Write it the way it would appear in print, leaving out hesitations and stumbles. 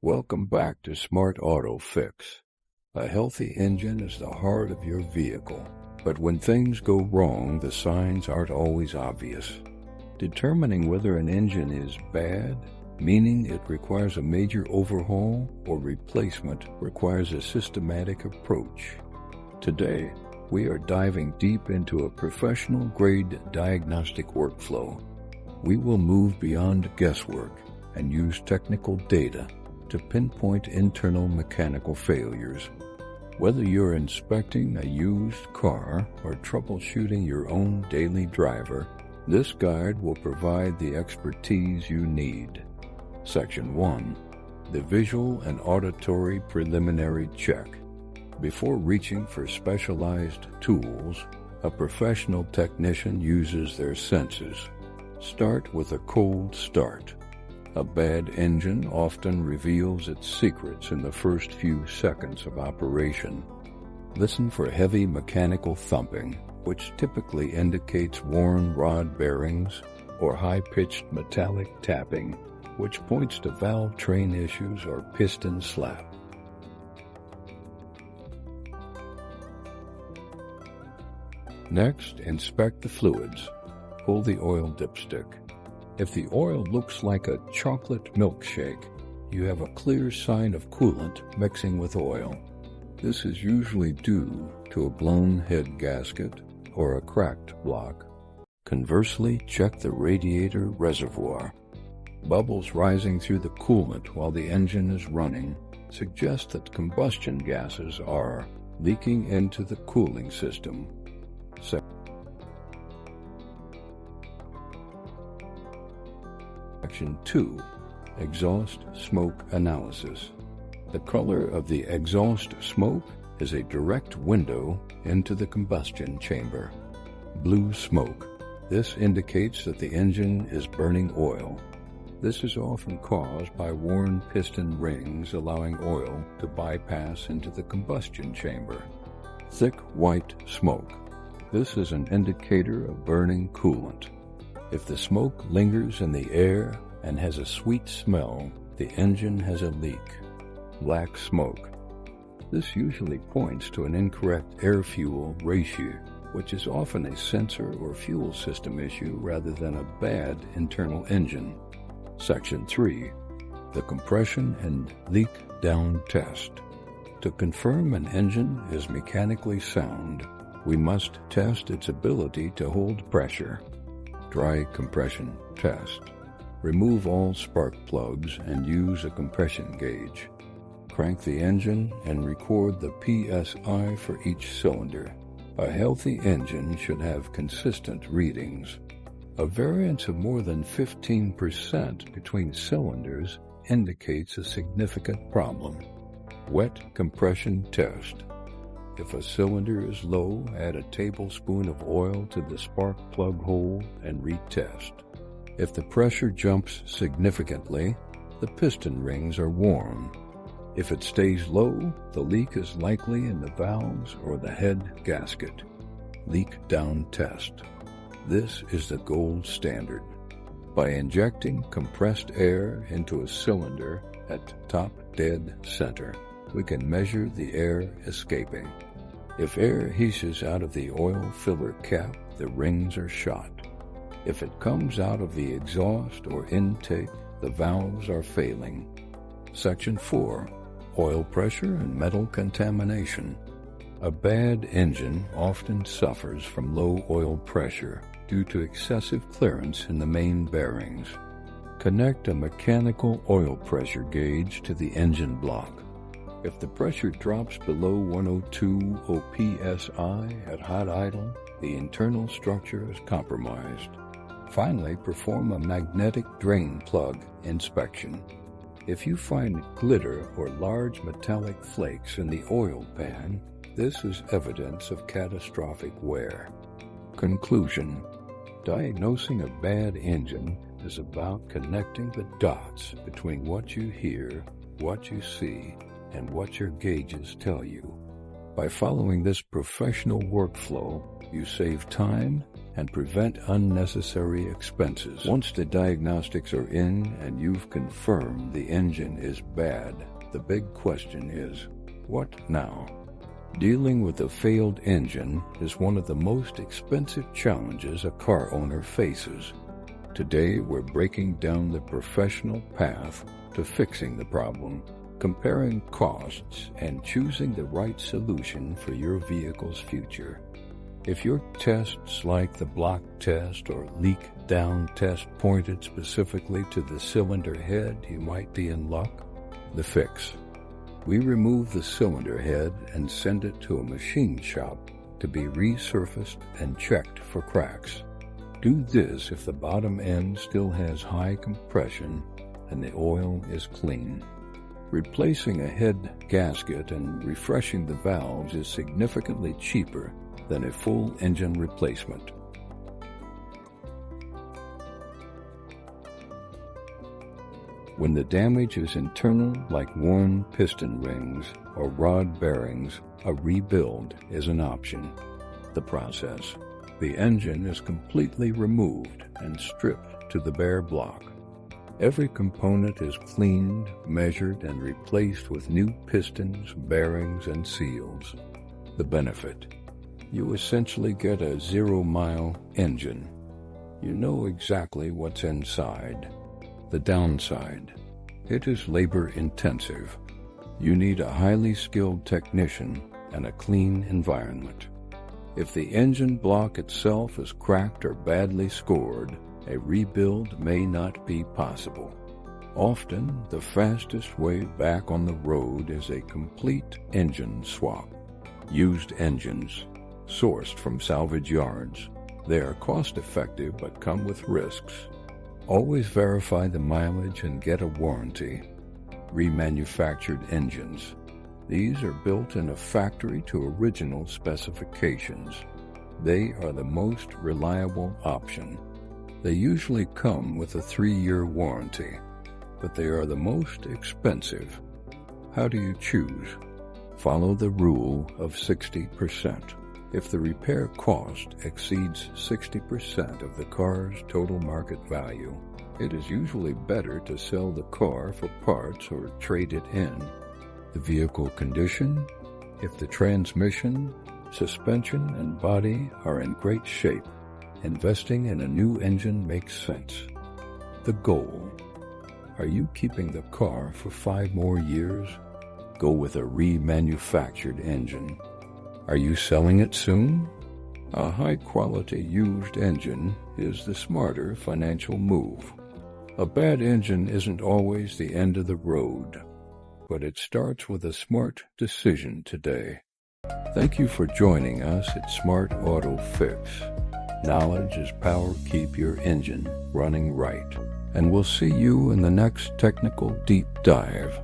Welcome back to Smart Auto Fix. A healthy engine is the heart of your vehicle, but when things go wrong, the signs aren't always obvious. Determining whether an engine is bad, meaning it requires a major overhaul, or replacement, requires a systematic approach. Today, we are diving deep into a professional-grade diagnostic workflow. We will move beyond guesswork and use technical data to pinpoint internal mechanical failures. Whether you're inspecting a used car or troubleshooting your own daily driver, this guide will provide the expertise you need. Section 1. The Visual and Auditory Preliminary Check. Before reaching for specialized tools, a professional technician uses their senses. Start with a cold start. A bad engine often reveals its secrets in the first few seconds of operation. Listen for heavy mechanical thumping, which typically indicates worn rod bearings, or high-pitched metallic tapping, which points to valve train issues or piston slap. Next, inspect the fluids. Pull the oil dipstick. If the oil looks like a chocolate milkshake, you have a clear sign of coolant mixing with oil. This is usually due to a blown head gasket or a cracked block. Conversely, check the radiator reservoir. Bubbles rising through the coolant while the engine is running suggest that combustion gases are leaking into the cooling system. Section 2. Exhaust Smoke Analysis. The color of the exhaust smoke is a direct window into the combustion chamber. Blue smoke. This indicates that the engine is burning oil. This is often caused by worn piston rings allowing oil to bypass into the combustion chamber. Thick white smoke. This is an indicator of burning coolant. If the smoke lingers in the air and has a sweet smell, the engine has a leak. Black smoke. This usually points to an incorrect air-fuel ratio, which is often a sensor or fuel system issue rather than a bad internal engine. Section 3. The Compression and Leak Down Test. To confirm an engine is mechanically sound, we must test its ability to hold pressure. Dry compression test. Remove all spark plugs and use a compression gauge. Crank the engine and record the PSI for each cylinder. A healthy engine should have consistent readings. A variance of more than 15% between cylinders indicates a significant problem. Wet compression test. If a cylinder is low, add a tablespoon of oil to the spark plug hole and retest. If the pressure jumps significantly, the piston rings are worn. If it stays low, the leak is likely in the valves or the head gasket. Leak down test. This is the gold standard. By injecting compressed air into a cylinder at top dead center, we can measure the air escaping. If air hisses out of the oil filler cap, the rings are shot. If it comes out of the exhaust or intake, the valves are failing. Section 4. Oil pressure and metal contamination. A bad engine often suffers from low oil pressure due to excessive clearance in the main bearings. Connect a mechanical oil pressure gauge to the engine block. If the pressure drops below 102 psi at hot idle, the internal structure is compromised. Finally, perform a magnetic drain plug inspection. If you find glitter or large metallic flakes in the oil pan, this is evidence of catastrophic wear. Conclusion. Diagnosing a bad engine is about connecting the dots between what you hear, what you see, and what your gauges tell you. By following this professional workflow, you save time, and prevent unnecessary expenses. Once the diagnostics are in and you've confirmed the engine is bad, the big question is, what now? Dealing with a failed engine is one of the most expensive challenges a car owner faces. Today, we're breaking down the professional path to fixing the problem, comparing costs, and choosing the right solution for your vehicle's future. If your tests like the block test or leak down test pointed specifically to the cylinder head, you might be in luck. The fix. We remove the cylinder head and send it to a machine shop to be resurfaced and checked for cracks. Do this if the bottom end still has high compression and the oil is clean. Replacing a head gasket and refreshing the valves is significantly cheaper than a full engine replacement. When the damage is internal, like worn piston rings or rod bearings, a rebuild is an option. The process. The engine is completely removed and stripped to the bare block. Every component is cleaned, measured, and replaced with new pistons, bearings, and seals. The benefit. You essentially get a 0-mile engine. You know exactly what's inside. The downside. It is labor-intensive. You need a highly skilled technician and a clean environment. If the engine block itself is cracked or badly scored, a rebuild may not be possible. Often, the fastest way back on the road is a complete engine swap. Used engines, sourced from salvage yards. They are cost-effective but come with risks. Always verify the mileage and get a warranty. Remanufactured engines. These are built in a factory to original specifications. They are the most reliable option. They usually come with a 3-year warranty, but they are the most expensive. How do you choose? Follow the rule of 60%. If the repair cost exceeds 60% of the car's total market value, it is usually better to sell the car for parts or trade it in. The vehicle condition. If the transmission, suspension, and body are in great shape, investing in a new engine makes sense. The goal. Are you keeping the car for 5 more years? Go with a remanufactured engine. Are you selling it soon? A high-quality used engine is the smarter financial move. A bad engine isn't always the end of the road, but it starts with a smart decision today. Thank you for joining us at Smart Auto Fix. Knowledge is power. Keep your engine running right. And we'll see you in the next technical deep dive.